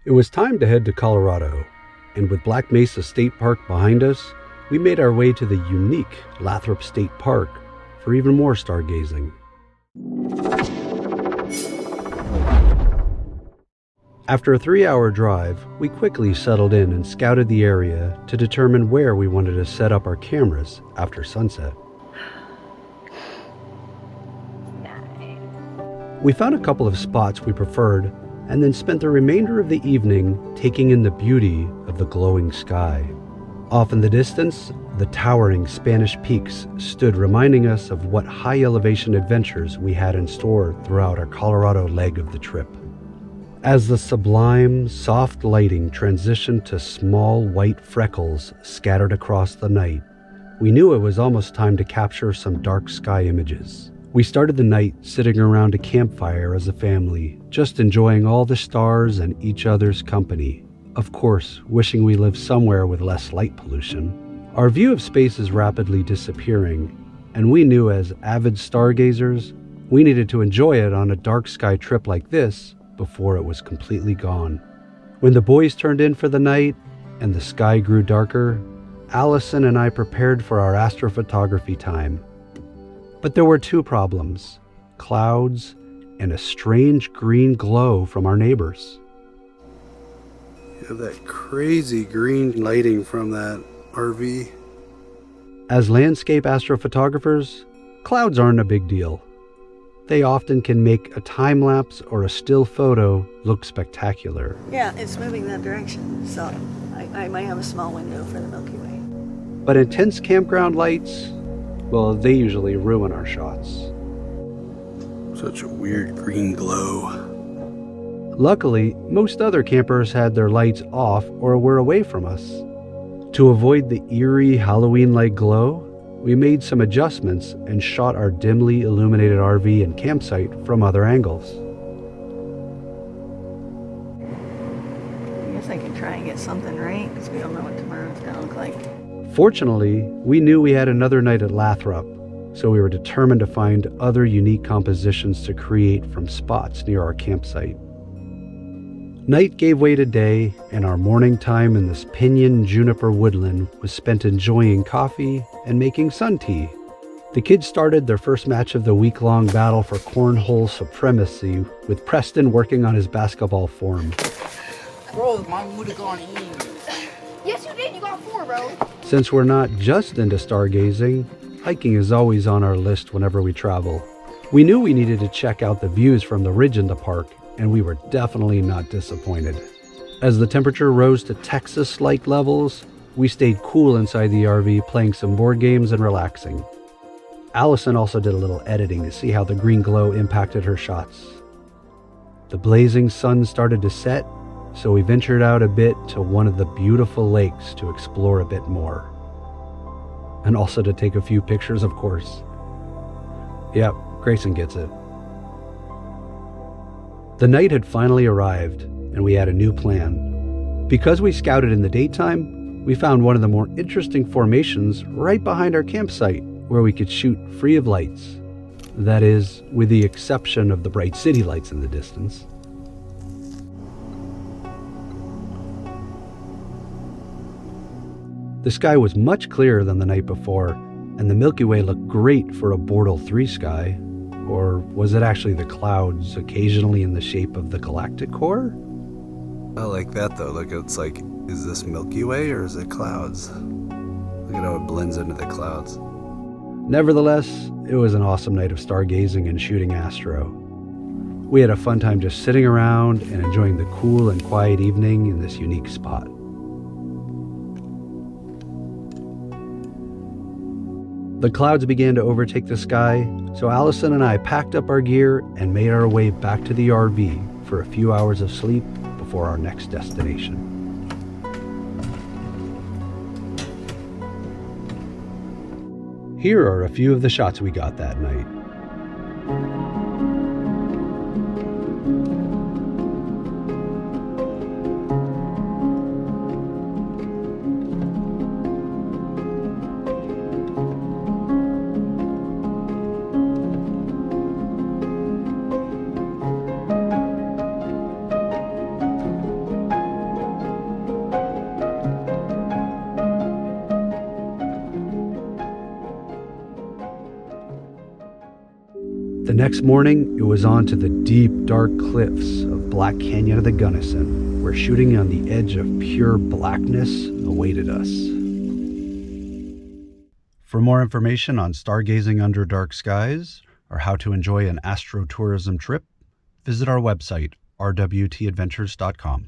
It was time to head to Colorado, and with Black Mesa State Park behind us, we made our way to the unique Lathrop State Park for even more stargazing. After a 3-hour drive, we quickly settled in and scouted the area to determine where we wanted to set up our cameras after sunset. We found a couple of spots we preferred and then spent the remainder of the evening taking in the beauty of the glowing sky. Off in the distance, the towering Spanish peaks stood reminding us of what high elevation adventures we had in store throughout our Colorado leg of the trip. As the sublime, soft lighting transitioned to small white freckles scattered across the night, we knew it was almost time to capture some dark sky images. We started the night sitting around a campfire as a family, just enjoying all the stars and each other's company. Of course, wishing we lived somewhere with less light pollution. Our view of space is rapidly disappearing, and we knew as avid stargazers, we needed to enjoy it on a dark sky trip like this before it was completely gone. When the boys turned in for the night and the sky grew darker, Allison and I prepared for our astrophotography time. But there were two problems: clouds and a strange green glow from our neighbors. You have that crazy green lighting from that RV. As landscape astrophotographers, clouds aren't a big deal. They often can make a time lapse or a still photo look spectacular. Yeah, it's moving that direction, so I might have a small window for the Milky Way. But intense campground lights, well, they usually ruin our shots. Such a weird green glow. Luckily, most other campers had their lights off or were away from us. To avoid the eerie Halloween-like glow, we made some adjustments and shot our dimly illuminated RV and campsite from other angles. I guess I can try and get something right, because we don't know what tomorrow's going to look like. Fortunately, we knew we had another night at Lathrop, so we were determined to find other unique compositions to create from spots near our campsite. Night gave way to day, and our morning time in this pinyon juniper woodland was spent enjoying coffee and making sun tea. The kids started their first match of the week-long battle for cornhole supremacy, with Preston working on his basketball form. Bro, mine would have gone in. Yes, you did. You got 4, bro. Since we're not just into stargazing, hiking is always on our list whenever we travel. We knew we needed to check out the views from the ridge in the park, and we were definitely not disappointed. As the temperature rose to Texas-like levels, we stayed cool inside the RV, playing some board games and relaxing. Allison also did a little editing to see how the green glow impacted her shots. The blazing sun started to set, so we ventured out a bit to one of the beautiful lakes to explore a bit more. And also to take a few pictures, of course. Yep, Grayson gets it. The night had finally arrived, and we had a new plan. Because we scouted in the daytime, we found one of the more interesting formations right behind our campsite where we could shoot free of lights. That is, with the exception of the bright city lights in the distance. The sky was much clearer than the night before, and the Milky Way looked great for a Bortle 3 sky. Or was it actually the clouds, occasionally in the shape of the galactic core? I like that though. Look, it's like, is this Milky Way or is it clouds? Look at how it blends into the clouds. Nevertheless, it was an awesome night of stargazing and shooting astro. We had a fun time just sitting around and enjoying the cool and quiet evening in this unique spot. The clouds began to overtake the sky, so Allison and I packed up our gear and made our way back to the RV for a few hours of sleep before our next destination. Here are a few of the shots we got that night. The next morning, it was on to the deep, dark cliffs of Black Canyon of the Gunnison, where shooting on the edge of pure blackness awaited us. For more information on stargazing under dark skies, or how to enjoy an astrotourism trip, visit our website, rwtadventures.com.